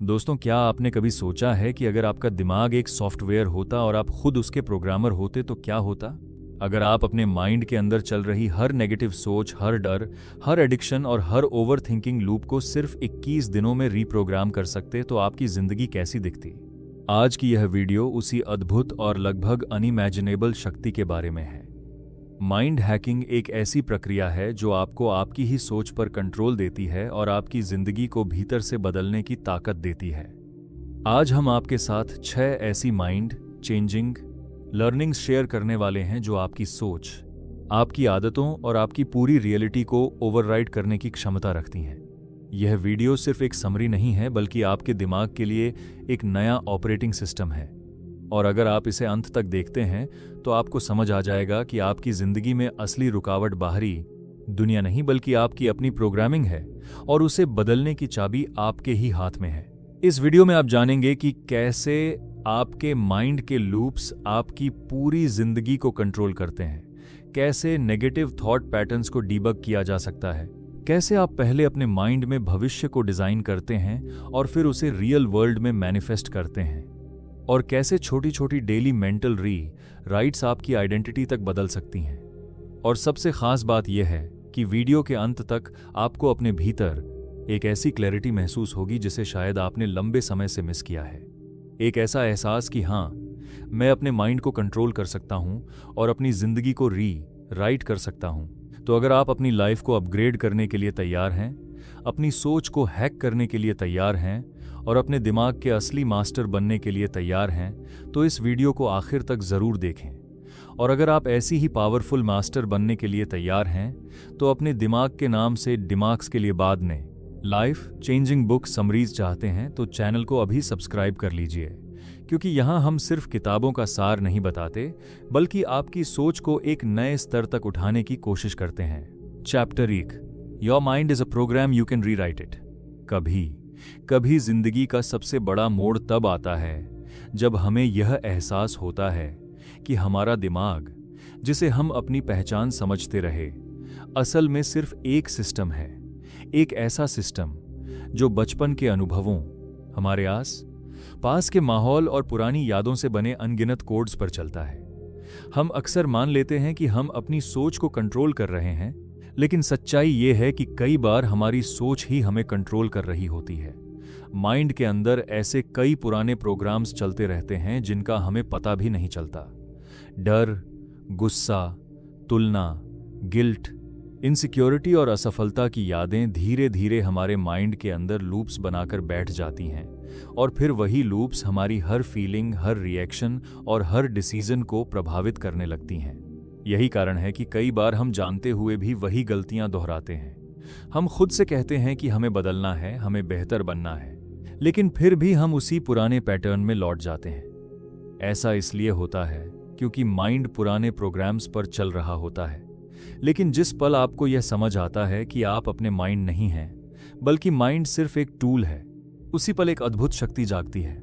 दोस्तों, क्या आपने कभी सोचा है कि अगर आपका दिमाग एक सॉफ्टवेयर होता और आप खुद उसके प्रोग्रामर होते तो क्या होता? अगर आप अपने माइंड के अंदर चल रही हर नेगेटिव सोच, हर डर, हर एडिक्शन और हर ओवर थिंकिंग लूप को सिर्फ 21 दिनों में रीप्रोग्राम कर सकते तो आपकी जिंदगी कैसी दिखती? आज की यह वीडियो उसी अद्भुत और लगभग अनइमेजिनेबल शक्ति के बारे में है। माइंड हैकिंग एक ऐसी प्रक्रिया है जो आपको आपकी ही सोच पर कंट्रोल देती है और आपकी जिंदगी को भीतर से बदलने की ताकत देती है। आज हम आपके साथ 6 ऐसी माइंड चेंजिंग लर्निंग्स शेयर करने वाले हैं जो आपकी सोच, आपकी आदतों और आपकी पूरी रियलिटी को ओवरराइड करने की क्षमता रखती हैं। यह वीडियो सिर्फ एक समरी नहीं है, बल्कि आपके दिमाग के लिए एक नया ऑपरेटिंग सिस्टम है। और अगर आप इसे अंत तक देखते हैं तो आपको समझ आ जाएगा कि आपकी जिंदगी में असली रुकावट बाहरी दुनिया नहीं, बल्कि आपकी अपनी प्रोग्रामिंग है और उसे बदलने की चाबी आपके ही हाथ में है। इस वीडियो में आप जानेंगे कि कैसे आपके माइंड के लूप्स आपकी पूरी जिंदगी को कंट्रोल करते हैं, कैसे नेगेटिव थॉट पैटर्न्स को डीबग किया जा सकता है, कैसे आप पहले अपने माइंड में भविष्य को डिजाइन करते हैं और फिर उसे रियल वर्ल्ड में मैनिफेस्ट करते हैं, और कैसे छोटी छोटी डेली मेंटल राइट्स आपकी आइडेंटिटी तक बदल सकती हैं। और सबसे खास बात यह है कि वीडियो के अंत तक आपको अपने भीतर एक ऐसी क्लैरिटी महसूस होगी जिसे शायद आपने लंबे समय से मिस किया है। एक ऐसा एहसास कि हाँ, मैं अपने माइंड को कंट्रोल कर सकता हूं और अपनी जिंदगी को राइट कर सकता हूं। तो अगर आप अपनी लाइफ को अपग्रेड करने के लिए तैयार हैं, अपनी सोच को हैक करने के लिए तैयार हैं और अपने दिमाग के असली मास्टर बनने के लिए तैयार हैं, तो इस वीडियो को आखिर तक जरूर देखें। और अगर आप ऐसी ही पावरफुल मास्टर बनने के लिए तैयार हैं, तो अपने दिमाग के नाम से दिमाग्स के लिए बाद में लाइफ चेंजिंग बुक समरीज चाहते हैं तो चैनल को अभी सब्सक्राइब कर लीजिए, क्योंकि यहाँ हम सिर्फ किताबों का सार नहीं बताते, बल्कि आपकी सोच को एक नए स्तर तक उठाने की कोशिश करते हैं। Chapter 1, your mind is a program you can rewrite it. कभी जिंदगी का सबसे बड़ा मोड़ तब आता है जब हमें यह एहसास होता है कि हमारा दिमाग, जिसे हम अपनी पहचान समझते रहे, असल में सिर्फ एक सिस्टम है। एक ऐसा सिस्टम जो बचपन के अनुभवों, हमारे पास के माहौल और पुरानी यादों से बने अनगिनत कोड्स पर चलता है। हम अक्सर मान लेते हैं कि हम अपनी सोच को कंट्रोल कर रहे हैं, लेकिन सच्चाई ये है कि कई बार हमारी सोच ही हमें कंट्रोल कर रही होती है। माइंड के अंदर ऐसे कई पुराने प्रोग्राम्स चलते रहते हैं जिनका हमें पता भी नहीं चलता। डर, गुस्सा, तुलना, गिल्ट, इनसिक्योरिटी और असफलता की यादें धीरे धीरे हमारे माइंड के अंदर लूप्स बनाकर बैठ जाती हैं, और फिर वही लूप्स हमारी हर फीलिंग, हर रिएक्शन और हर डिसीजन को प्रभावित करने लगती हैं। यही कारण है कि कई बार हम जानते हुए भी वही गलतियां दोहराते हैं। हम खुद से कहते हैं कि हमें बदलना है, हमें बेहतर बनना है, लेकिन फिर भी हम उसी पुराने पैटर्न में लौट जाते हैं। ऐसा इसलिए होता है क्योंकि माइंड पुराने प्रोग्राम्स पर चल रहा होता है। लेकिन जिस पल आपको यह समझ आता है कि आप अपने माइंड नहीं हैं, बल्कि माइंड सिर्फ एक टूल है, उसी पल एक अद्भुत शक्ति जागती है।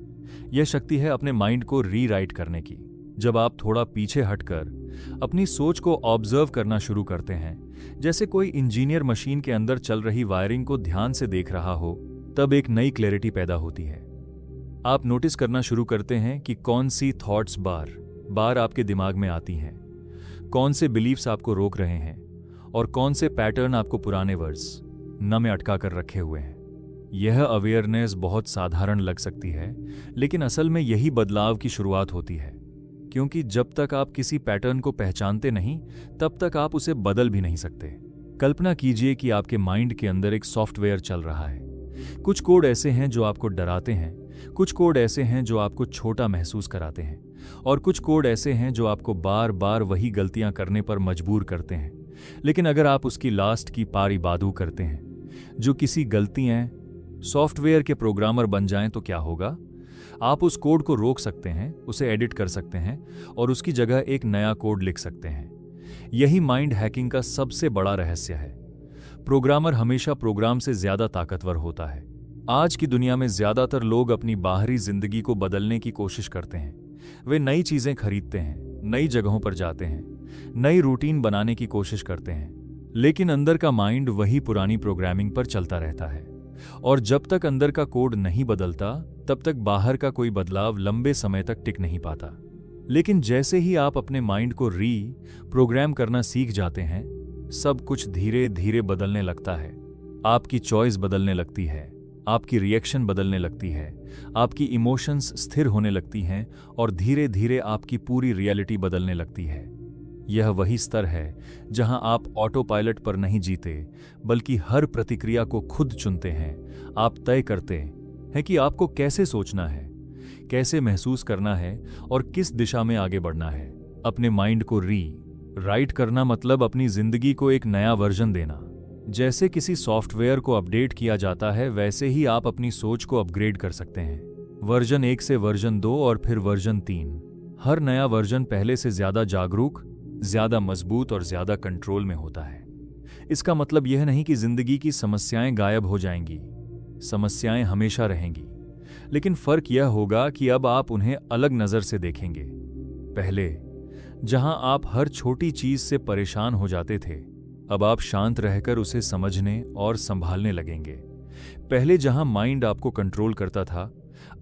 यह शक्ति है अपने माइंड को रीराइट करने की। जब आप थोड़ा पीछे हटकर अपनी सोच को ऑब्जर्व करना शुरू करते हैं, जैसे कोई इंजीनियर मशीन के अंदर चल रही वायरिंग को ध्यान से देख रहा हो, तब एक नई क्लैरिटी पैदा होती है। आप नोटिस करना शुरू करते हैं कि कौन सी थॉट्स बार बार आपके दिमाग में आती हैं, कौन से बिलीफ्स आपको रोक रहे हैं और कौन से पैटर्न आपको पुराने वर्ड्स न में अटका कर रखे हुए हैं। यह अवेयरनेस बहुत साधारण लग सकती है, लेकिन असल में यही बदलाव की शुरुआत होती है, क्योंकि जब तक आप किसी पैटर्न को पहचानते नहीं, तब तक आप उसे बदल भी नहीं सकते। कल्पना कीजिए कि आपके माइंड के अंदर एक सॉफ्टवेयर चल रहा है। कुछ कोड ऐसे हैं जो आपको डराते हैं, कुछ कोड ऐसे हैं जो आपको छोटा महसूस कराते हैं, और कुछ कोड ऐसे हैं जो आपको बार बार वही गलतियां करने पर मजबूर करते हैं। लेकिन अगर आप उसकी लास्ट की पारी बादू करते हैं, जो किसी गलतियां सॉफ्टवेयर के प्रोग्रामर बन जाएं, तो क्या होगा? आप उस कोड को रोक सकते हैं, उसे एडिट कर सकते हैं और उसकी जगह एक नया कोड लिख सकते हैं। यही माइंड हैकिंग का सबसे बड़ा रहस्य है। प्रोग्रामर हमेशा प्रोग्राम से ज्यादा ताकतवर होता है। आज की दुनिया में ज्यादातर लोग अपनी बाहरी जिंदगी को बदलने की कोशिश करते हैं। वे नई चीजें खरीदते हैं, नई जगहों पर जाते हैं, नई रूटीन बनाने की कोशिश करते हैं, लेकिन अंदर का माइंड वही पुरानी प्रोग्रामिंग पर चलता रहता है। और जब तक अंदर का कोड नहीं बदलता तब तक बाहर का कोई बदलाव लंबे समय तक टिक नहीं पाता। लेकिन जैसे ही आप अपने माइंड को प्रोग्राम करना सीख जाते हैं, सब कुछ धीरे धीरे बदलने लगता है। आपकी चॉइस बदलने लगती है, आपकी रिएक्शन बदलने लगती है, आपकी इमोशंस स्थिर होने लगती हैं और धीरे धीरे आपकी पूरी रियलिटी बदलने लगती है। यह वही स्तर है जहां आप ऑटो पायलट पर नहीं जीते, बल्कि हर प्रतिक्रिया को खुद चुनते हैं। आप तय करते हैं कि आपको कैसे सोचना है, कैसे महसूस करना है और किस दिशा में आगे बढ़ना है। अपने माइंड को राइट करना मतलब अपनी जिंदगी को एक नया वर्जन देना। जैसे किसी सॉफ्टवेयर को अपडेट किया जाता है, वैसे ही आप अपनी सोच को अपग्रेड कर सकते हैं। वर्जन 1 से वर्जन 2 और फिर वर्जन 3। हर नया वर्जन पहले से ज्यादा जागरूक, ज्यादा मजबूत और ज्यादा कंट्रोल में होता है। इसका मतलब यह नहीं कि जिंदगी की समस्याएं गायब हो जाएंगी। समस्याएं हमेशा रहेंगी, लेकिन फर्क यह होगा कि अब आप उन्हें अलग नजर से देखेंगे। पहले जहां आप हर छोटी चीज से परेशान हो जाते थे, अब आप शांत रहकर उसे समझने और संभालने लगेंगे। पहले जहां माइंड आपको कंट्रोल करता था,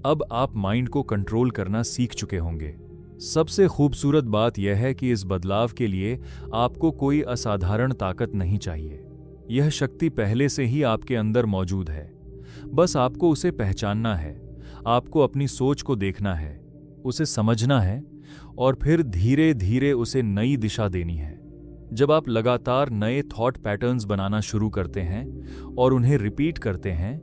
अब आप माइंड को कंट्रोल करना सीख चुके होंगे। सबसे खूबसूरत बात यह है कि इस बदलाव के लिए आपको कोई असाधारण ताकत नहीं चाहिए। यह शक्ति पहले से ही आपके अंदर मौजूद है, बस आपको उसे पहचानना है। आपको अपनी सोच को देखना है, उसे समझना है और फिर धीरे धीरे उसे नई दिशा देनी है। जब आप लगातार नए थॉट पैटर्न्स बनाना शुरू करते हैं और उन्हें रिपीट करते हैं,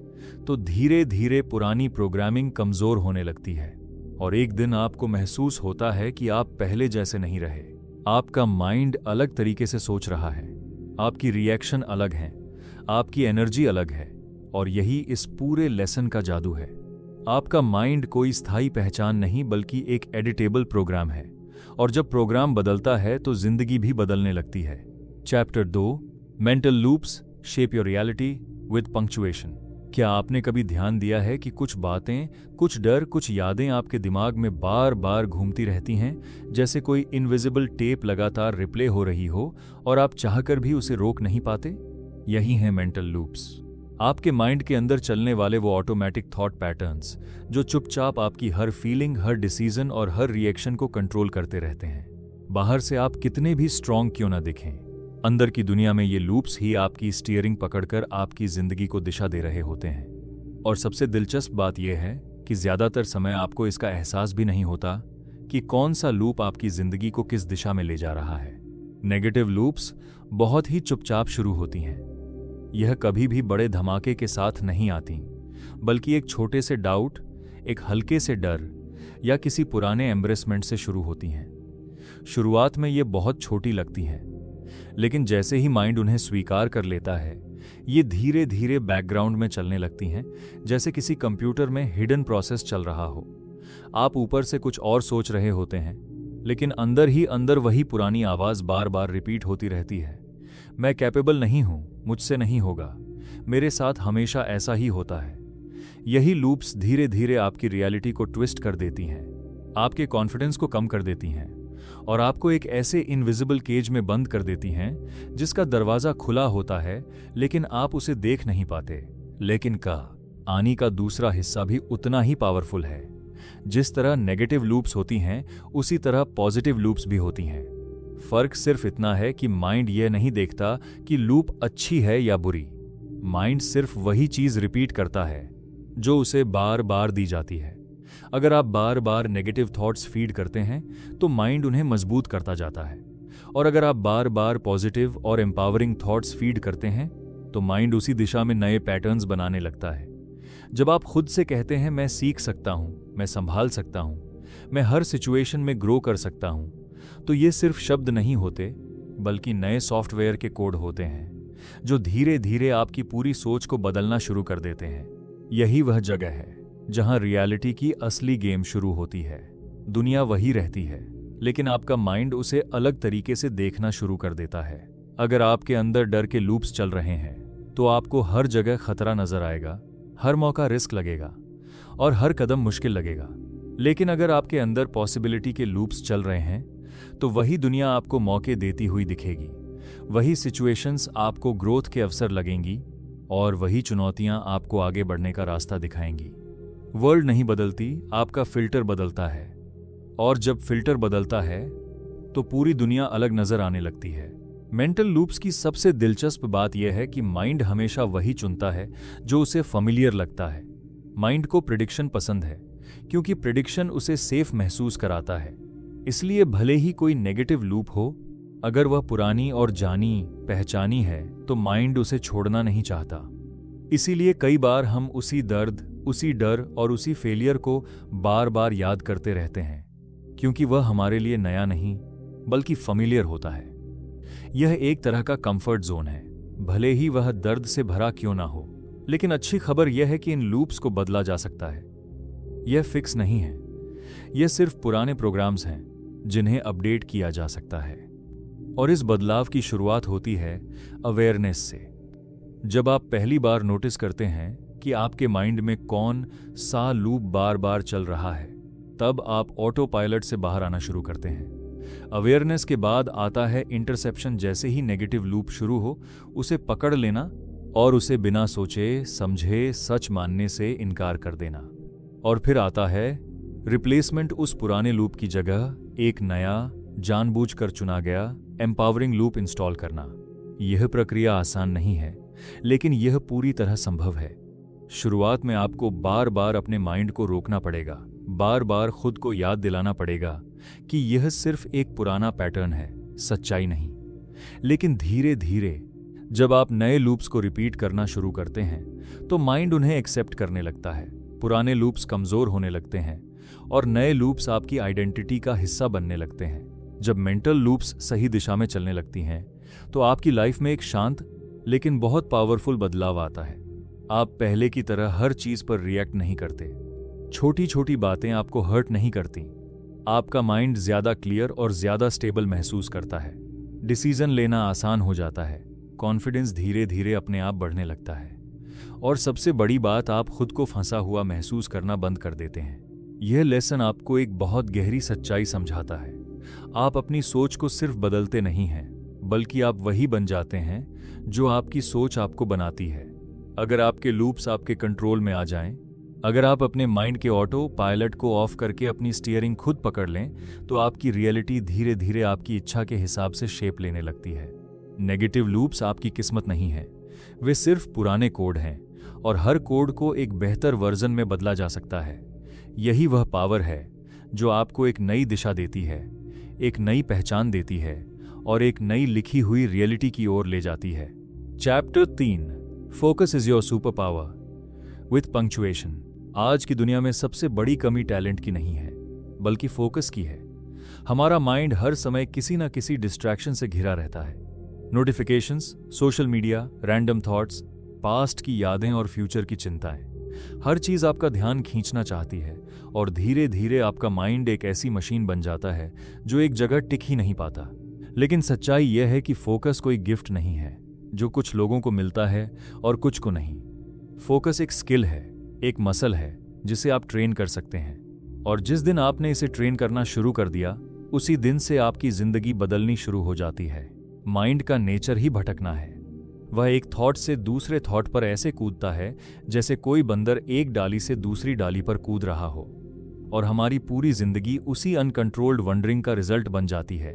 तो धीरे धीरे पुरानी प्रोग्रामिंग कमजोर होने लगती है और एक दिन आपको महसूस होता है कि आप पहले जैसे नहीं रहे। आपका माइंड अलग तरीके से सोच रहा है, आपकी रिएक्शन अलग है, आपकी एनर्जी अलग है और यही इस पूरे लेसन का जादू है। आपका माइंड कोई स्थायी पहचान नहीं, बल्कि एक एडिटेबल प्रोग्राम है और जब प्रोग्राम बदलता है तो जिंदगी भी बदलने लगती है। Chapter 2, mental loops shape your reality with punctuation. क्या आपने कभी ध्यान दिया है कि कुछ बातें, कुछ डर, कुछ यादें आपके दिमाग में बार बार घूमती रहती हैं, जैसे कोई इनविजिबल टेप लगातार रिप्ले हो रही हो और आप चाहकर भी उसे रोक नहीं पाते? यही है मेंटल लूप्स। आपके माइंड के अंदर चलने वाले वो ऑटोमेटिक थॉट पैटर्न्स जो चुपचाप आपकी हर फीलिंग, हर डिसीजन और हर रिएक्शन को कंट्रोल करते रहते हैं। बाहर से आप कितने भी स्ट्रांग क्यों ना दिखें, अंदर की दुनिया में ये लूप्स ही आपकी स्टीयरिंग पकड़कर आपकी जिंदगी को दिशा दे रहे होते हैं। और सबसे दिलचस्प बात यह है कि ज्यादातर समय आपको इसका एहसास भी नहीं होता कि कौन सा लूप आपकी जिंदगी को किस दिशा में ले जा रहा है। नेगेटिव लूप्स बहुत ही चुपचाप शुरू होती हैं। यह कभी भी बड़े धमाके के साथ नहीं आती, बल्कि एक छोटे से डाउट, एक हल्के से डर या किसी पुराने एम्ब्रेसमेंट से शुरू होती हैं। शुरुआत में ये बहुत छोटी लगती हैं, लेकिन जैसे ही माइंड उन्हें स्वीकार कर लेता है, ये धीरे धीरे बैकग्राउंड में चलने लगती हैं, जैसे किसी कंप्यूटर में हिडन प्रोसेस चल रहा हो। आप ऊपर से कुछ और सोच रहे होते हैं, लेकिन अंदर ही अंदर वही पुरानी आवाज बार बार रिपीट होती रहती है। मैं कैपेबल नहीं हूं, मुझसे नहीं होगा, मेरे साथ हमेशा ऐसा ही होता है। यही लूप्स धीरे धीरे आपकी रियलिटी को ट्विस्ट कर देती हैं, आपके कॉन्फिडेंस को कम कर देती हैं और आपको एक ऐसे इनविजिबल केज में बंद कर देती हैं जिसका दरवाजा खुला होता है, लेकिन आप उसे देख नहीं पाते। लेकिन कहानी का दूसरा हिस्सा भी उतना ही पावरफुल है। जिस तरह नेगेटिव लूप्स होती हैं, उसी तरह पॉजिटिव लूप्स भी होती हैं। फर्क सिर्फ इतना है कि माइंड यह नहीं देखता कि लूप अच्छी है या बुरी। माइंड सिर्फ वही चीज रिपीट करता है जो उसे बार बार दी जाती है। अगर आप बार बार नेगेटिव थॉट्स फीड करते हैं तो माइंड उन्हें मजबूत करता जाता है, और अगर आप बार बार पॉजिटिव और एम्पावरिंग थॉट्स फीड करते हैं तो माइंड उसी दिशा में नए पैटर्न्स बनाने लगता है। जब आप खुद से कहते हैं मैं सीख सकता हूं, मैं संभाल सकता हूं, मैं हर सिचुएशन में ग्रो कर सकता हूं, तो ये सिर्फ शब्द नहीं होते, बल्कि नए सॉफ्टवेयर के कोड होते हैं जो धीरे धीरे आपकी पूरी सोच को बदलना शुरू कर देते हैं। यही वह जगह है जहां रियलिटी की असली गेम शुरू होती है। दुनिया वही रहती है, लेकिन आपका माइंड उसे अलग तरीके से देखना शुरू कर देता है। अगर आपके अंदर डर के लूप्स चल रहे हैं तो आपको हर जगह खतरा नजर आएगा, हर मौका रिस्क लगेगा और हर कदम मुश्किल लगेगा। लेकिन अगर आपके अंदर पॉसिबिलिटी के लूप्स चल रहे हैं तो वही दुनिया आपको मौके देती हुई दिखेगी, वही सिचुएशंस आपको ग्रोथ के अवसर लगेंगी और वही चुनौतियां आपको आगे बढ़ने का रास्ता दिखाएंगी। वर्ल्ड नहीं बदलती, आपका फिल्टर बदलता है, और जब फिल्टर बदलता है तो पूरी दुनिया अलग नजर आने लगती है। मेंटल लूप्स की सबसे दिलचस्प बात यह है कि माइंड हमेशा वही चुनता है जो उसे familiar लगता है। माइंड को प्रिडिक्शन पसंद है क्योंकि प्रिडिक्शन उसे सेफ महसूस कराता है। इसलिए भले ही कोई नेगेटिव लूप हो, अगर वह पुरानी और जानी पहचानी है तो माइंड उसे छोड़ना नहीं चाहता। इसीलिए कई बार हम उसी दर्द, उसी डर और उसी फेलियर को बार बार याद करते रहते हैं, क्योंकि वह हमारे लिए नया नहीं बल्कि familiar होता है। यह एक तरह का कंफर्ट जोन है, भले ही वह दर्द से भरा क्यों ना हो। लेकिन अच्छी खबर यह है कि इन लूप्स को बदला जा सकता है। यह फिक्स नहीं है, यह सिर्फ पुराने प्रोग्राम्स हैं जिन्हें अपडेट किया जा सकता है। और इस बदलाव की शुरुआत होती है अवेयरनेस से। जब आप पहली बार नोटिस करते हैं कि आपके माइंड में कौन सा लूप बार बार चल रहा है, तब आप ऑटो पायलट से बाहर आना शुरू करते हैं। अवेयरनेस के बाद आता है इंटरसेप्शन। जैसे ही नेगेटिव लूप शुरू हो, उसे पकड़ लेना और उसे बिना सोचे समझे सच मानने से इनकार कर देना। और फिर आता है रिप्लेसमेंट। उस पुराने लूप की जगह एक नया, जानबूझकर चुना गया एम्पावरिंग लूप इंस्टॉल करना। यह प्रक्रिया आसान नहीं है, लेकिन यह पूरी तरह संभव है। शुरुआत में आपको बार बार अपने माइंड को रोकना पड़ेगा, बार बार खुद को याद दिलाना पड़ेगा कि यह सिर्फ एक पुराना पैटर्न है, सच्चाई नहीं। लेकिन धीरे धीरे जब आप नए लूप्स को रिपीट करना शुरू करते हैं तो माइंड उन्हें एक्सेप्ट करने लगता है। पुराने लूप्स कमजोर होने लगते हैं और नए लूप्स आपकी आइडेंटिटी का हिस्सा बनने लगते हैं। जब मेंटल लूप्स सही दिशा में चलने लगती हैं तो आपकी लाइफ में एक शांत लेकिन बहुत पावरफुल बदलाव आता है। आप पहले की तरह हर चीज पर रिएक्ट नहीं करते। छोटी छोटी बातें आपको हर्ट नहीं करती। आपका माइंड ज्यादा क्लियर और ज्यादा स्टेबल महसूस करता है। डिसीजन लेना आसान हो जाता है। कॉन्फिडेंस धीरे धीरे अपने आप बढ़ने लगता है। और सबसे बड़ी बात, आप खुद को फंसा हुआ महसूस करना बंद कर देते हैं। यह लेसन आपको एक बहुत गहरी सच्चाई समझाता है। आप अपनी सोच को सिर्फ बदलते नहीं हैं, बल्कि आप वही बन जाते हैं जो आपकी सोच आपको बनाती है। अगर आपके लूप्स आपके कंट्रोल में आ जाएं, अगर आप अपने माइंड के ऑटो पायलट को ऑफ करके अपनी स्टीयरिंग खुद पकड़ लें, तो आपकी रियलिटी धीरे धीरे आपकी इच्छा के हिसाब से शेप लेने लगती है। नेगेटिव लूप्स आपकी किस्मत नहीं है, वे सिर्फ पुराने कोड हैं, और हर कोड को एक बेहतर वर्जन में बदला जा सकता है। यही वह पावर है जो आपको एक नई दिशा देती है, एक नई पहचान देती है और एक नई लिखी हुई रियलिटी की ओर ले जाती है। Chapter 3, focus is your super power with punctuation. आज की दुनिया में सबसे बड़ी कमी टैलेंट की नहीं है, बल्कि फोकस की है। हमारा माइंड हर समय किसी न किसी डिस्ट्रैक्शन से घिरा रहता है। Notifications, social media, random thoughts, past की यादें और फ्यूचर की चिंताएं, हर चीज आपका ध्यान खींचना चाहती है। और धीरे धीरे आपका माइंड एक ऐसी मशीन बन जाता है जो एक जगह टिक ही नहीं पाता। लेकिन सच्चाई यह है कि फोकस कोई गिफ्ट नहीं है जो कुछ लोगों को मिलता है और कुछ को नहीं। फोकस एक स्किल है, एक मसल है जिसे आप ट्रेन कर सकते हैं। और जिस दिन आपने इसे ट्रेन करना शुरू कर दिया, उसी दिन से आपकी जिंदगी बदलनी शुरू हो जाती है। माइंड का नेचर ही भटकना है। वह एक थॉट से दूसरे थॉट पर ऐसे कूदता है जैसे कोई बंदर एक डाली से दूसरी डाली पर कूद रहा हो। और हमारी पूरी जिंदगी उसी अनकंट्रोल्ड वंडरिंग का रिजल्ट बन जाती है।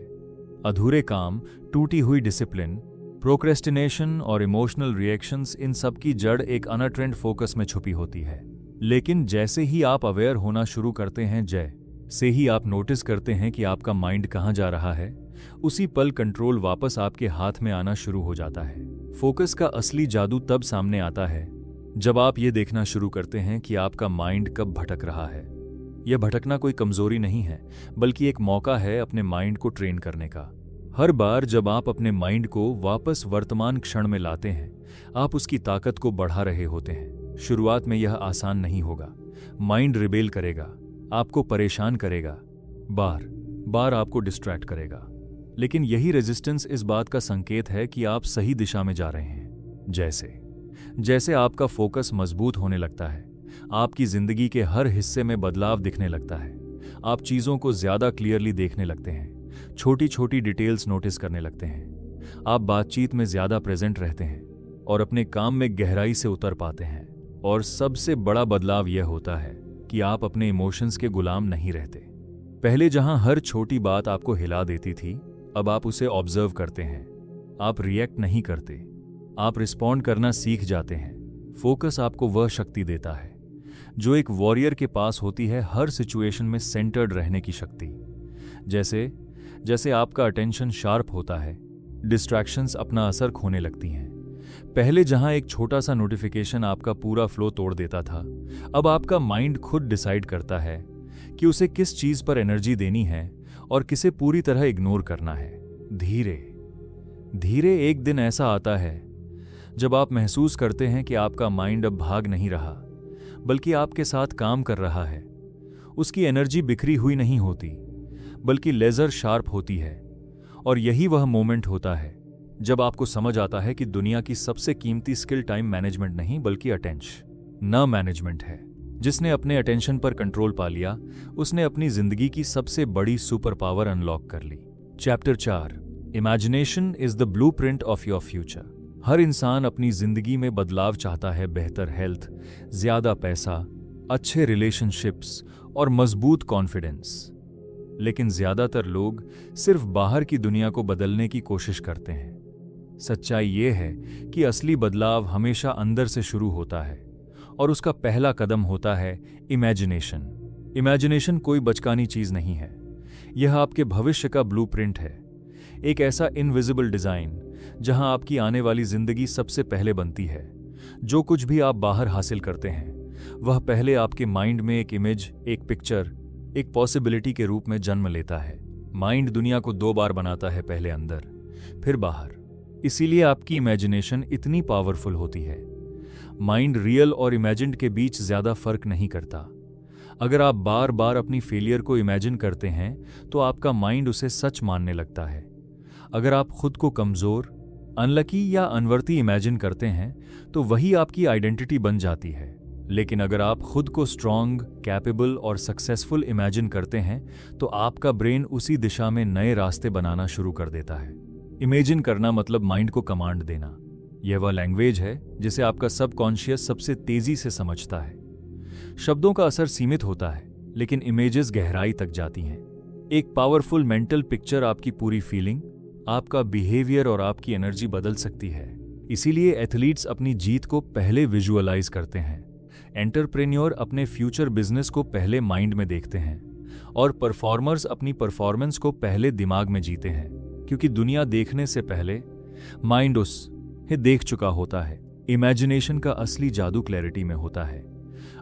अधूरे काम, टूटी हुई डिसिप्लिन, प्रोक्रेस्टिनेशन और इमोशनल रिएक्शंस, इन सब की जड़ एक अनअटेंड फोकस में छुपी होती है। लेकिन जैसे ही आप अवेयर होना शुरू करते हैं, जैसे ही आप नोटिस करते हैं कि आपका माइंड कहाँ जा रहा है, उसी पल कंट्रोल वापस आपके हाथ में आना शुरू हो जाता है। फोकस का असली जादू तब सामने आता है जब आप ये देखना शुरू करते हैं कि आपका माइंड कब भटक रहा है। यह भटकना कोई कमजोरी नहीं है, बल्कि एक मौका है अपने माइंड को ट्रेन करने का। हर बार जब आप अपने माइंड को वापस वर्तमान क्षण में लाते हैं, आप उसकी ताकत को बढ़ा रहे होते हैं। शुरुआत में यह आसान नहीं होगा। माइंड रिबेल करेगा, आपको परेशान करेगा, बार बार आपको डिस्ट्रैक्ट करेगा। लेकिन यही रेजिस्टेंस इस बात का संकेत है कि आप सही दिशा में जा रहे हैं। जैसे जैसे आपका फोकस मजबूत होने लगता है, आपकी जिंदगी के हर हिस्से में बदलाव दिखने लगता है। आप चीजों को ज्यादा क्लियरली देखने लगते हैं, छोटी छोटी डिटेल्स नोटिस करने लगते हैं। आप बातचीत में ज्यादा प्रेजेंट रहते हैं और अपने काम में गहराई से उतर पाते हैं। और सबसे बड़ा बदलाव यह होता है कि आप अपने इमोशंस के गुलाम नहीं रहते। पहले जहां हर छोटी बात आपको हिला देती थी, अब आप उसे ऑब्जर्व करते हैं। आप रिएक्ट नहीं करते, आप रिस्पॉन्ड करना सीख जाते हैं। फोकस आपको वह शक्ति देता है जो एक वॉरियर के पास होती है, हर सिचुएशन में सेंटर्ड रहने की शक्ति। जैसे जैसे आपका अटेंशन शार्प होता है, डिस्ट्रैक्शंस अपना असर खोने लगती हैं। पहले जहां एक छोटा सा नोटिफिकेशन आपका पूरा फ्लो तोड़ देता था, अब आपका माइंड खुद डिसाइड करता है कि उसे किस चीज पर एनर्जी देनी है और किसे पूरी तरह इग्नोर करना है। धीरे धीरे एक दिन ऐसा आता है जब आप महसूस करते हैं कि आपका माइंड अब भाग नहीं रहा, बल्कि आपके साथ काम कर रहा है। उसकी एनर्जी बिखरी हुई नहीं होती, बल्कि लेजर शार्प होती है। और यही वह मोमेंट होता है जब आपको समझ आता है कि दुनिया की सबसे कीमती स्किल टाइम मैनेजमेंट नहीं, बल्कि अटेंशन मैनेजमेंट है। जिसने अपने अटेंशन पर कंट्रोल पा लिया, उसने अपनी जिंदगी की सबसे बड़ी सुपर पावर अनलॉक कर ली। Chapter 4, imagination is the blueprint of your future. हर इंसान अपनी जिंदगी में बदलाव चाहता है। बेहतर हेल्थ, ज्यादा पैसा, अच्छे रिलेशनशिप्स और मजबूत कॉन्फिडेंस। लेकिन ज्यादातर लोग सिर्फ बाहर की दुनिया को बदलने की कोशिश करते हैं। सच्चाई ये है कि असली बदलाव हमेशा अंदर से शुरू होता है, और उसका पहला कदम होता है इमेजिनेशन। इमेजिनेशन कोई बचकानी चीज नहीं है, यह आपके भविष्य का ब्लूप्रिंट है। एक ऐसा इनविजिबल डिजाइन जहां आपकी आने वाली जिंदगी सबसे पहले बनती है। जो कुछ भी आप बाहर हासिल करते हैं, वह पहले आपके माइंड में एक इमेज, एक पिक्चर, एक पॉसिबिलिटी के रूप में जन्म लेता है। माइंड दुनिया को 2 बार बनाता है, पहले अंदर, फिर बाहर। इसीलिए आपकी इमेजिनेशन इतनी पावरफुल होती है। माइंड रियल और इमेजिन्ड के बीच ज्यादा फर्क नहीं करता। अगर आप बार बार अपनी फेलियर को इमेजिन करते हैं, तो आपका माइंड उसे सच मानने लगता है। अगर आप खुद को कमजोर, अनलकी या अनवर्ती इमेजिन करते हैं, तो वही आपकी आइडेंटिटी बन जाती है। लेकिन अगर आप खुद को स्ट्रांग, कैपेबल और सक्सेसफुल इमेजिन करते हैं, तो आपका ब्रेन उसी दिशा में नए रास्ते बनाना शुरू कर देता है। इमेजिन करना मतलब माइंड को कमांड देना। यह वह लैंग्वेज है जिसे आपका सबकॉन्शियस सबसे तेजी से समझता है। शब्दों का असर सीमित होता है, लेकिन इमेजेस गहराई तक जाती हैं। एक पावरफुल मेंटल पिक्चर आपकी पूरी फीलिंग, आपका बिहेवियर और आपकी एनर्जी बदल सकती है। इसीलिए एथलीट्स अपनी जीत को पहले विजुअलाइज करते हैं, एंटरप्रेन्योर अपने फ्यूचर बिजनेस को पहले माइंड में देखते हैं, और परफॉर्मर्स अपनी परफॉर्मेंस को पहले दिमाग में जीते हैं। क्योंकि दुनिया देखने से पहले माइंड उसे देख चुका होता है। इमेजिनेशन का असली जादू क्लैरिटी में होता है।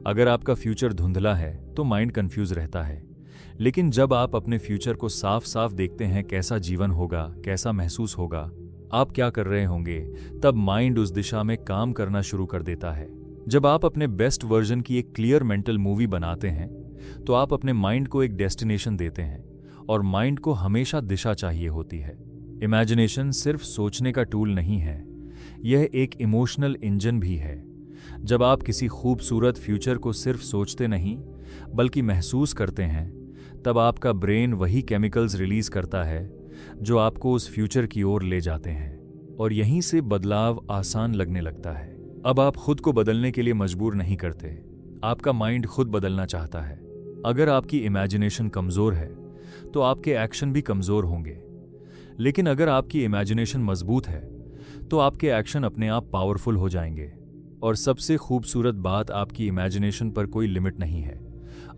अगर आपका फ्यूचर धुंधला है, तो माइंड कंफ्यूज रहता है। लेकिन जब आप अपने फ्यूचर को साफ साफ देखते हैं, कैसा जीवन होगा, कैसा महसूस होगा, आप क्या कर रहे होंगे, तब माइंड उस दिशा में काम करना शुरू कर देता है। जब आप अपने बेस्ट वर्जन की एक क्लियर मेंटल मूवी बनाते हैं, तो आप अपने माइंड को एक डेस्टिनेशन देते हैं, और माइंड को हमेशा दिशा चाहिए होती है। इमेजिनेशन सिर्फ सोचने का टूल नहीं है, यह एक इमोशनल इंजन भी है। जब आप किसी खूबसूरत फ्यूचर को सिर्फ सोचते नहीं, बल्कि महसूस करते हैं, तब आपका ब्रेन वही केमिकल्स रिलीज करता है जो आपको उस फ्यूचर की ओर ले जाते हैं, और यहीं से बदलाव आसान लगने लगता है। अब आप खुद को बदलने के लिए मजबूर नहीं करते, आपका माइंड खुद बदलना चाहता है। अगर आपकी इमेजिनेशन कमजोर है, तो आपके एक्शन भी कमजोर होंगे। लेकिन अगर आपकी इमेजिनेशन मजबूत है, तो आपके एक्शन अपने आप पावरफुल हो जाएंगे। और सबसे खूबसूरत बात, आपकी इमेजिनेशन पर कोई लिमिट नहीं है।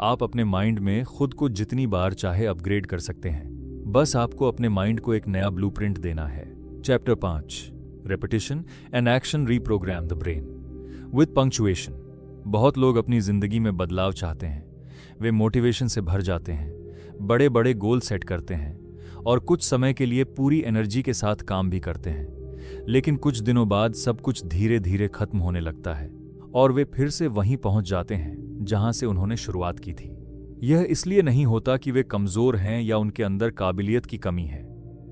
आप अपने माइंड में खुद को जितनी बार चाहे अपग्रेड कर सकते हैं। बस आपको अपने माइंड को एक नया ब्लूप्रिंट देना है। Chapter 5, repetition and action reprogram the brain with punctuation. बहुत लोग अपनी जिंदगी में बदलाव चाहते हैं। वे मोटिवेशन से भर जाते हैं, बड़े बड़े गोल सेट करते हैं, और कुछ समय के लिए पूरी एनर्जी के साथ काम भी करते हैं। लेकिन कुछ दिनों बाद सब कुछ धीरे धीरे खत्म होने लगता है, और वे फिर से वहीं पहुंच जाते हैं जहां से उन्होंने शुरुआत की थी। यह इसलिए नहीं होता कि वे कमजोर हैं या उनके अंदर काबिलियत की कमी है।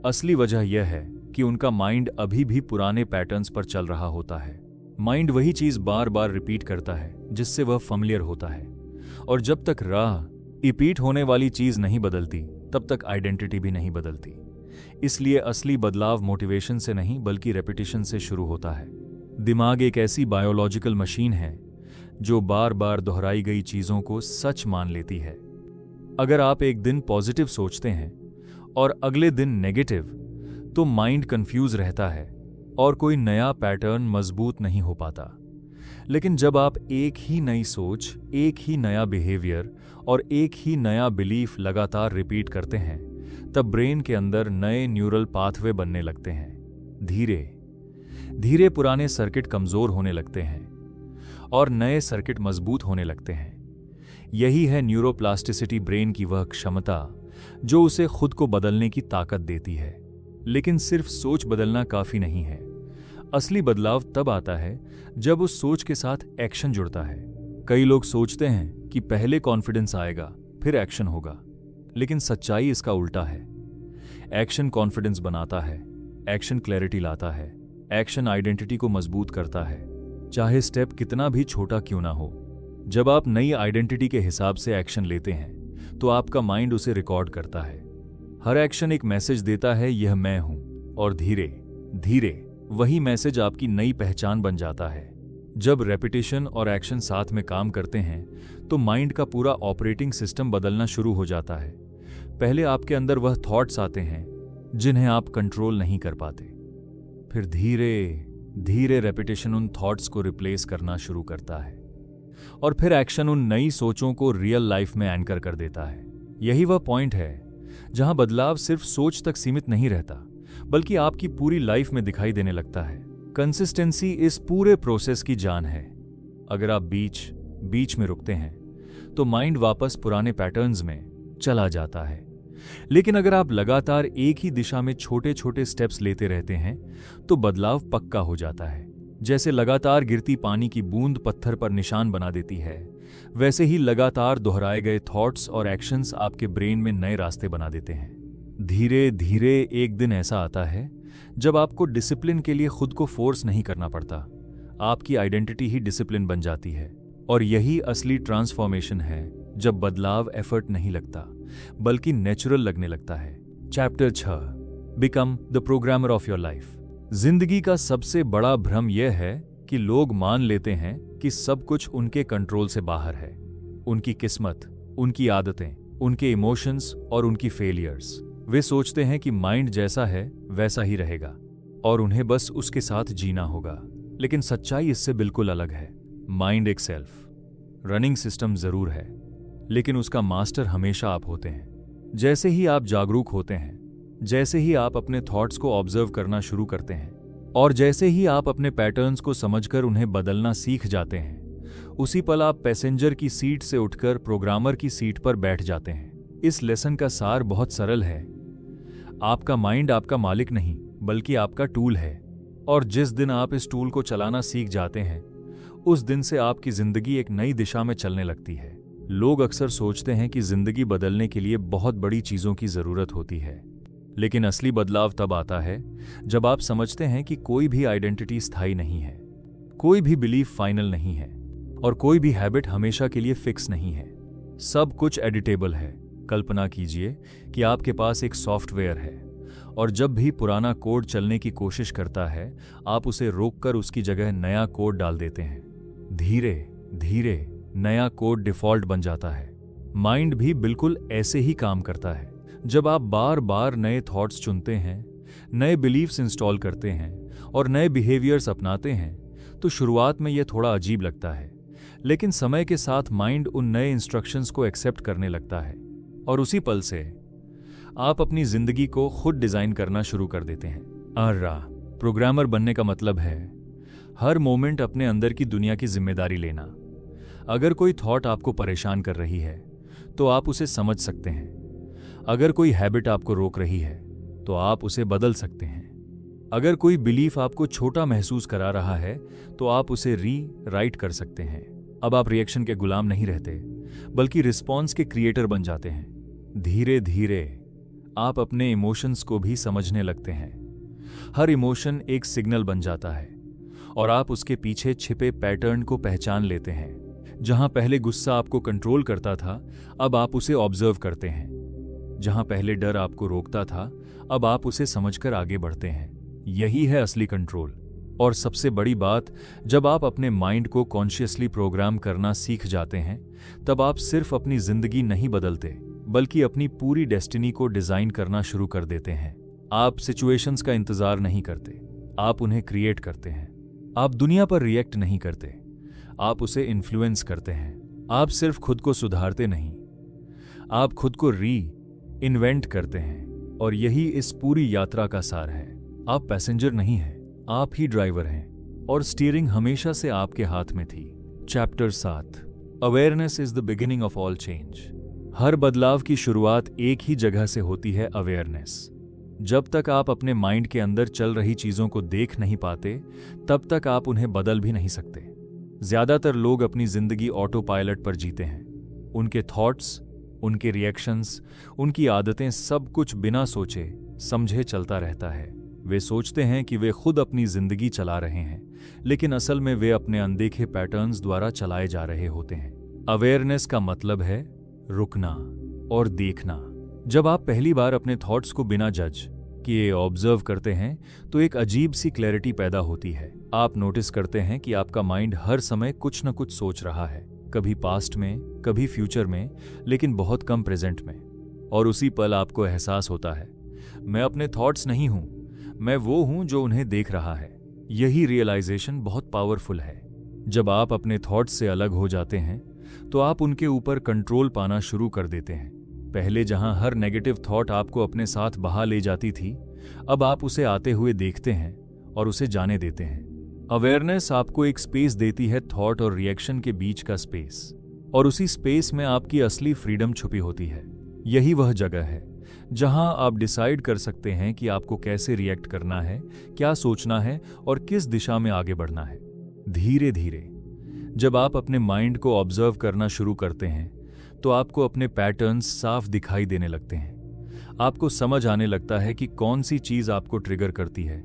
असली वजह यह है कि उनका माइंड अभी भी पुराने पैटर्न्स पर चल रहा होता है। माइंड वही चीज बार बार रिपीट करता है जिससे वह फैमिलियर होता है, और जब तक रिपीट होने वाली चीज नहीं बदलती, तब तक आइडेंटिटी भी नहीं बदलती। इसलिए असली बदलाव मोटिवेशन से नहीं, बल्कि रेपिटेशन से शुरू होता है। दिमाग एक ऐसी बायोलॉजिकल मशीन है जो बार बार दोहराई गई चीजों को सच मान लेती है। अगर आप एक दिन पॉजिटिव सोचते हैं और अगले दिन नेगेटिव, तो माइंड कंफ्यूज रहता है और कोई नया पैटर्न मजबूत नहीं हो पाता। लेकिन जब आप एक ही नई सोच, एक ही नया बिहेवियर और एक ही नया बिलीफ लगातार रिपीट करते हैं, तब ब्रेन के अंदर नए न्यूरल पाथवे बनने लगते हैं। धीरे धीरे पुराने सर्किट कमजोर होने लगते हैं और नए सर्किट मजबूत होने लगते हैं। यही है न्यूरोप्लास्टिसिटी, ब्रेन की वह क्षमता जो उसे खुद को बदलने की ताकत देती है। लेकिन सिर्फ सोच बदलना काफी नहीं है। असली बदलाव तब आता है जब उस सोच के साथ एक्शन जुड़ता है। कई लोग सोचते हैं कि पहले कॉन्फिडेंस आएगा फिर एक्शन होगा, लेकिन सच्चाई इसका उल्टा है। एक्शन कॉन्फिडेंस बनाता है, एक्शन क्लैरिटी लाता है, एक्शन आइडेंटिटी को मजबूत करता है, चाहे स्टेप कितना भी छोटा क्यों ना हो। जब आप नई आइडेंटिटी के हिसाब से एक्शन लेते हैं तो आपका माइंड उसे रिकॉर्ड करता है। हर एक्शन एक मैसेज देता है, यह मैं हूं, और धीरे धीरे वही मैसेज आपकी नई पहचान बन जाता है। जब रेपिटेशन और एक्शन साथ में काम करते हैं तो माइंड का पूरा ऑपरेटिंग सिस्टम बदलना शुरू हो जाता है। पहले आपके अंदर वह थॉट्स आते हैं जिन्हें आप कंट्रोल नहीं कर पाते, फिर धीरे धीरे रेपिटेशन उन थॉट्स को रिप्लेस करना शुरू करता है, और फिर एक्शन उन नई सोचों को रियल लाइफ में एंकर कर देता है। यही वह पॉइंट है जहां बदलाव सिर्फ सोच तक सीमित नहीं रहता, बल्कि आपकी पूरी लाइफ में दिखाई देने लगता है। कंसिस्टेंसी इस पूरे प्रोसेस की जान है। अगर आप बीच में रुकते हैं तो माइंड वापस पुराने पैटर्न्स में चला जाता है, लेकिन अगर आप लगातार एक ही दिशा में छोटे छोटे स्टेप्स लेते रहते हैं तो बदलाव पक्का हो जाता है। जैसे लगातार गिरती पानी की बूंद पत्थर पर निशान बना देती है, वैसे ही लगातार दोहराए गए थॉट्स और एक्शंस आपके ब्रेन में नए रास्ते बना देते हैं। धीरे धीरे एक दिन ऐसा आता है जब आपको डिसिप्लिन के लिए खुद को फोर्स नहीं करना पड़ता, आपकी आइडेंटिटी ही डिसिप्लिन बन जाती है। और यही असली ट्रांसफॉर्मेशन है, जब बदलाव एफर्ट नहीं लगता बल्कि नेचुरल लगने लगता है। Chapter 6, become the programmer of your life. जिंदगी का सबसे बड़ा भ्रम यह है कि लोग मान लेते हैं कि सब कुछ उनके कंट्रोल से बाहर है। उनकी किस्मत, उनकी आदतें, उनके इमोशंस और उनकी फेलियर्स। वे सोचते हैं कि माइंड जैसा है वैसा ही रहेगा और उन्हें बस उसके साथ जीना होगा। लेकिन सच्चाई इससे बिल्कुल अलग है। माइंड एक सेल्फ रनिंग सिस्टम जरूर है, लेकिन उसका मास्टर हमेशा आप होते हैं। जैसे ही आप जागरूक होते हैं, जैसे ही आप अपने थॉट्स को ऑब्जर्व करना शुरू करते हैं और जैसे ही आप अपने पैटर्न्स को समझकर उन्हें बदलना सीख जाते हैं, उसी पल आप पैसेंजर की सीट से उठकर प्रोग्रामर की सीट पर बैठ जाते हैं। इस लेसन का सार बहुत सरल है। आपका माइंड आपका मालिक नहीं बल्कि आपका टूल है, और जिस दिन आप इस टूल को चलाना सीख जाते हैं उस दिन से आपकी जिंदगी एक नई दिशा में चलने लगती है। लोग अक्सर सोचते हैं कि जिंदगी बदलने के लिए बहुत बड़ी चीजों की जरूरत होती है, लेकिन असली बदलाव तब आता है जब आप समझते हैं कि कोई भी आइडेंटिटी स्थायी नहीं है, कोई भी बिलीफ फाइनल नहीं है और कोई भी हैबिट हमेशा के लिए फिक्स नहीं है। सब कुछ एडिटेबल है। कल्पना कीजिए कि आपके पास एक सॉफ्टवेयर है और जब भी पुराना कोड चलने की कोशिश करता है, आप उसे रोककर उसकी जगह नया कोड डाल देते हैं। धीरे धीरे नया कोड डिफॉल्ट बन जाता है। माइंड भी बिल्कुल ऐसे ही काम करता है। जब आप बार बार नए थॉट्स चुनते हैं, नए बिलीफ्स इंस्टॉल करते हैं और नए बिहेवियर्स अपनाते हैं, तो शुरुआत में यह थोड़ा अजीब लगता है, लेकिन समय के साथ माइंड उन नए इंस्ट्रक्शंस को एक्सेप्ट करने लगता है और उसी पल से आप अपनी जिंदगी को खुद डिजाइन करना शुरू कर देते हैं। प्रोग्रामर बनने का मतलब है हर मोमेंट अपने अंदर की दुनिया की जिम्मेदारी लेना। अगर कोई थॉट आपको परेशान कर रही है तो आप उसे समझ सकते हैं। अगर कोई हैबिट आपको रोक रही है तो आप उसे बदल सकते हैं। अगर कोई बिलीफ आपको छोटा महसूस करा रहा है तो आप उसे री-राइट कर सकते हैं। अब आप रिएक्शन के गुलाम नहीं रहते बल्कि रिस्पॉन्स के क्रिएटर बन जाते हैं। धीरे धीरे आप अपने इमोशंस को भी समझने लगते हैं। हर इमोशन एक सिग्नल बन जाता है और आप उसके पीछे छिपे पैटर्न को पहचान लेते हैं। जहां पहले गुस्सा आपको कंट्रोल करता था, अब आप उसे ऑब्जर्व करते हैं। जहां पहले डर आपको रोकता था, अब आप उसे समझकर आगे बढ़ते हैं। यही है असली कंट्रोल। और सबसे बड़ी बात, जब आप अपने माइंड को कॉन्शियसली प्रोग्राम करना सीख जाते हैं, तब आप सिर्फ अपनी जिंदगी नहीं बदलते, बल्कि अपनी पूरी डेस्टिनी को डिजाइन करना शुरू कर देते हैं। आप सिचुएशंस का इंतजार नहीं करते, आप उन्हें क्रिएट करते हैं। आप दुनिया पर रिएक्ट नहीं करते, आप उसे इन्फ्लुएंस करते हैं। आप सिर्फ खुद को सुधारते नहीं, आप खुद को इन्वेंट करते हैं। और यही इस पूरी यात्रा का सार है। आप पैसेंजर नहीं हैं, आप ही ड्राइवर हैं, और स्टीयरिंग हमेशा से आपके हाथ में थी। Chapter 7, awareness is the beginning of all change. हर बदलाव की शुरुआत एक ही जगह से होती है, अवेयरनेस। जब तक आप अपने माइंड के अंदर चल रही चीजों को देख नहीं पाते, तब तक आप उन्हें बदल भी नहीं सकते। ज्यादातर लोग अपनी जिंदगी ऑटो पायलट पर जीते हैं। उनके थॉट्स, उनके रिएक्शंस, उनकी आदतें, सब कुछ बिना सोचे समझे चलता रहता है। वे सोचते हैं कि वे खुद अपनी जिंदगी चला रहे हैं, लेकिन असल में वे अपने अनदेखे पैटर्न्स द्वारा चलाए जा रहे होते हैं। अवेयरनेस का मतलब है रुकना और देखना। जब आप पहली बार अपने थॉट्स को बिना जज किए ऑब्जर्व करते हैं, तो एक अजीब सी क्लैरिटी पैदा होती है। आप नोटिस करते हैं कि आपका माइंड हर समय कुछ न कुछ सोच रहा है, कभी पास्ट में, कभी फ्यूचर में, लेकिन बहुत कम प्रेजेंट में। और उसी पल आपको एहसास होता है, मैं अपने थॉट्स नहीं हूं, मैं वो हूं जो उन्हें देख रहा है। यही रियलाइजेशन बहुत पावरफुल है। जब आप अपने थॉट्स से अलग हो जाते हैं, तो आप उनके ऊपर कंट्रोल पाना शुरू कर देते हैं। पहले जहां हर नेगेटिव थॉट आपको अपने साथ बहा ले जाती थी, अब आप उसे आते हुए देखते हैं और उसे जाने देते हैं। अवेयरनेस आपको एक स्पेस देती है, थॉट और रिएक्शन के बीच का स्पेस, और उसी स्पेस में आपकी असली फ्रीडम छुपी होती है। यही वह जगह है जहां आप डिसाइड कर सकते हैं कि आपको कैसे रिएक्ट करना है, क्या सोचना है और किस दिशा में आगे बढ़ना है। धीरे धीरे जब आप अपने माइंड को ऑब्जर्व करना शुरू करते हैं, तो आपको अपने पैटर्न्स साफ दिखाई देने लगते हैं। आपको समझ आने लगता है कि कौन सी चीज आपको ट्रिगर करती है,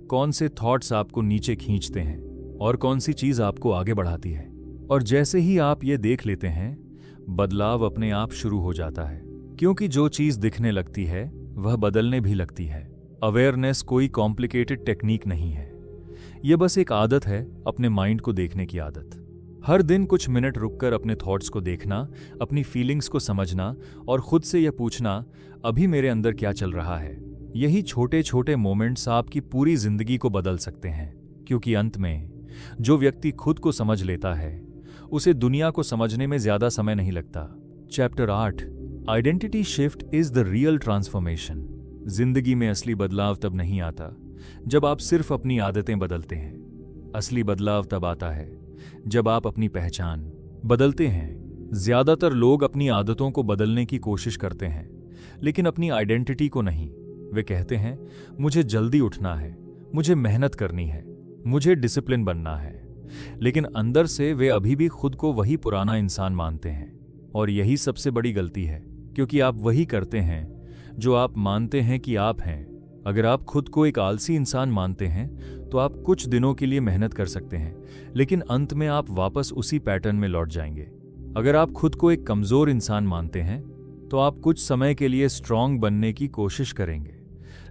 कौन से थॉट्स आपको नीचे खींचते हैं और कौन सी चीज आपको आगे बढ़ाती है। और जैसे ही आप ये देख लेते हैं, बदलाव अपने आप शुरू हो जाता है, क्योंकि जो चीज दिखने लगती है वह बदलने भी लगती है। अवेयरनेस कोई कॉम्प्लिकेटेड टेक्निक नहीं है, यह बस एक आदत है, अपने माइंड को देखने की आदत। हर दिन कुछ मिनट रुककर अपने थॉट्स को देखना, अपनी फीलिंग्स को समझना और खुद से यह पूछना, अभी मेरे अंदर क्या चल रहा है। यही छोटे छोटे मोमेंट्स आपकी पूरी जिंदगी को बदल सकते हैं, क्योंकि अंत में जो व्यक्ति खुद को समझ लेता है, उसे दुनिया को समझने में ज्यादा समय नहीं लगता। Chapter 8, identity shift is the real transformation. जिंदगी में असली बदलाव तब नहीं आता जब आप सिर्फ अपनी आदतें बदलते हैं। असली बदलाव तब आता है जब आप अपनी पहचान बदलते हैं। ज्यादातर लोग अपनी आदतों को बदलने की कोशिश करते हैं, लेकिन अपनी आइडेंटिटी को नहीं। वे कहते हैं, मुझे जल्दी उठना है, मुझे मेहनत करनी है, मुझे डिसिप्लिन बनना है, लेकिन अंदर से वे अभी भी खुद को वही पुराना इंसान मानते हैं। और यही सबसे बड़ी गलती है, क्योंकि आप वही करते हैं जो आप मानते हैं कि आप हैं। अगर आप खुद को एक आलसी इंसान मानते हैं, तो आप कुछ दिनों के लिए मेहनत कर सकते हैं, लेकिन अंत में आप वापस उसी पैटर्न में लौट जाएंगे। अगर आप खुद को एक कमजोर इंसान मानते हैं, तो आप कुछ समय के लिए स्ट्रांग बनने की कोशिश करेंगे,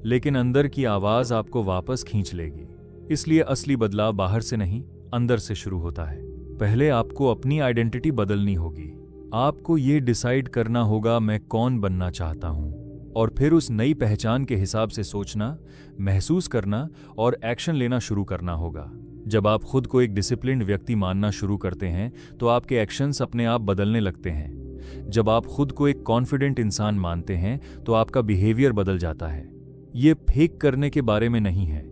लेकिन अंदर की आवाज आपको वापस खींच लेगी। इसलिए असली बदलाव बाहर से नहीं, अंदर से शुरू होता है। पहले आपको अपनी आइडेंटिटी बदलनी होगी। आपको ये डिसाइड करना होगा, मैं कौन बनना चाहता हूं, और फिर उस नई पहचान के हिसाब से सोचना, महसूस करना और एक्शन लेना शुरू करना होगा। जब आप खुद को एक डिसिप्लिन्ड व्यक्ति मानना शुरू करते हैं, तो आपके एक्शंस अपने आप बदलने लगते हैं। जब आप खुद को एक कॉन्फिडेंट इंसान मानते हैं, तो आपका बिहेवियर बदल जाता है। ये फेक करने के बारे में नहीं है,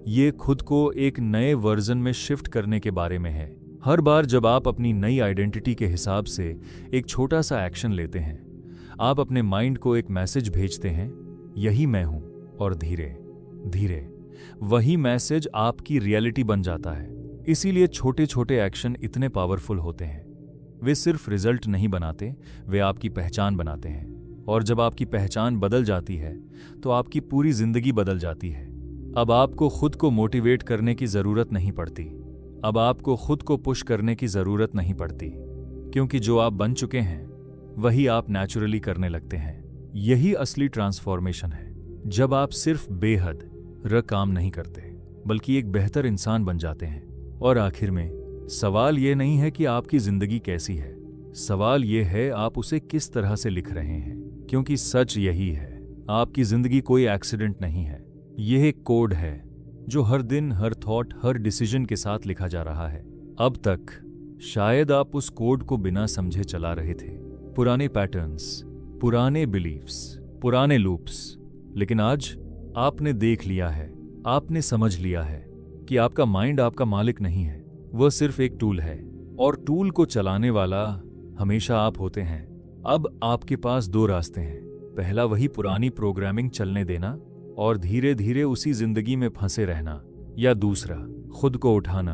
ये खुद को एक नए वर्जन में शिफ्ट करने के बारे में है। हर बार जब आप अपनी नई आइडेंटिटी के हिसाब से एक छोटा सा एक्शन लेते हैं, आप अपने माइंड को एक मैसेज भेजते हैं, यही मैं हूं, और धीरे धीरे वही मैसेज आपकी रियलिटी बन जाता है। इसीलिए छोटे छोटे एक्शन इतने पावरफुल होते हैं। वे सिर्फ रिजल्ट नहीं बनाते, वे आपकी पहचान बनाते हैं। और जब आपकी पहचान बदल जाती है, तो आपकी पूरी जिंदगी बदल जाती है। अब आपको खुद को मोटिवेट करने की जरूरत नहीं पड़ती, अब आपको खुद को पुश करने की जरूरत नहीं पड़ती, क्योंकि जो आप बन चुके हैं वही आप नेचुरली करने लगते हैं। यही असली ट्रांसफॉर्मेशन है, जब आप सिर्फ बेहद काम नहीं करते, बल्कि एक बेहतर इंसान बन जाते हैं। और आखिर में सवाल ये नहीं है कि आपकी जिंदगी कैसी है, सवाल ये है आप उसे किस तरह से लिख रहे हैं। क्योंकि सच यही है, आपकी जिंदगी कोई एक्सीडेंट नहीं है, यह एक कोड है जो हर दिन, हर थॉट, हर डिसीजन के साथ लिखा जा रहा है। अब तक शायद आप उस कोड को बिना समझे चला रहे थे, पुराने पैटर्न्स, पुराने बिलीफ्स, पुराने लूप्स। लेकिन आज आपने देख लिया है, आपने समझ लिया है कि आपका माइंड आपका मालिक नहीं है, वह सिर्फ एक टूल है, और टूल को चलाने वाला हमेशा आप होते हैं। अब आपके पास दो रास्ते हैं, पहला वही पुरानी प्रोग्रामिंग चलने देना और धीरे धीरे उसी जिंदगी में फंसे रहना, या दूसरा खुद को उठाना,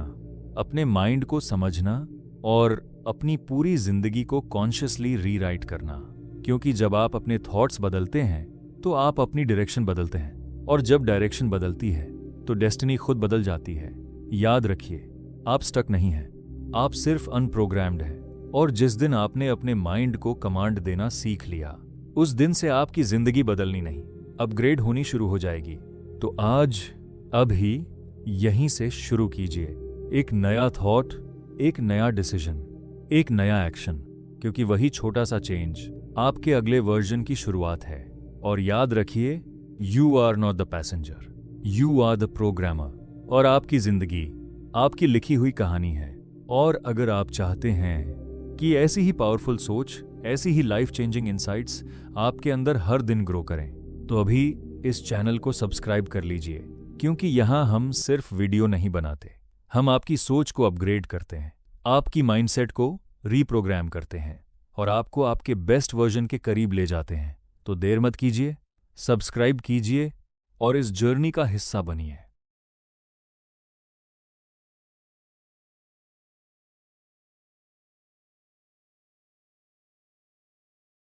अपने माइंड को समझना और अपनी पूरी जिंदगी को कॉन्शियसली रीराइट करना। क्योंकि जब आप अपने थॉट्स बदलते हैं तो आप अपनी डायरेक्शन बदलते हैं, और जब डायरेक्शन बदलती है तो डेस्टिनी खुद बदल जाती है। याद रखिए, आप स्टक नहीं हैं, आप सिर्फ अनप्रोग्राम्ड हैं। और जिस दिन आपने अपने माइंड को कमांड देना सीख लिया, उस दिन से आपकी जिंदगी बदलनी नहीं, अपग्रेड होनी शुरू हो जाएगी। तो आज, अभी, यहीं से शुरू कीजिए एक नया थॉट, एक नया डिसीजन, एक नया एक्शन, क्योंकि वही छोटा सा चेंज आपके अगले वर्जन की शुरुआत है। और याद रखिए, you are not the passenger, you are the programmer. और आपकी जिंदगी आपकी लिखी हुई कहानी है। और अगर आप चाहते हैं कि ऐसी ही पावरफुल सोच, ऐसी ही लाइफ चेंजिंग इनसाइट्स आपके अंदर हर दिन ग्रो करें, तो अभी इस चैनल को सब्सक्राइब कर लीजिए। क्योंकि यहाँ हम सिर्फ वीडियो नहीं बनाते, हम आपकी सोच को अपग्रेड करते हैं, आपकी माइंडसेट को रीप्रोग्राम करते हैं और आपको आपके बेस्ट वर्जन के करीब ले जाते हैं। तो देर मत कीजिए, सब्सक्राइब कीजिए और इस जर्नी का हिस्सा बनिए।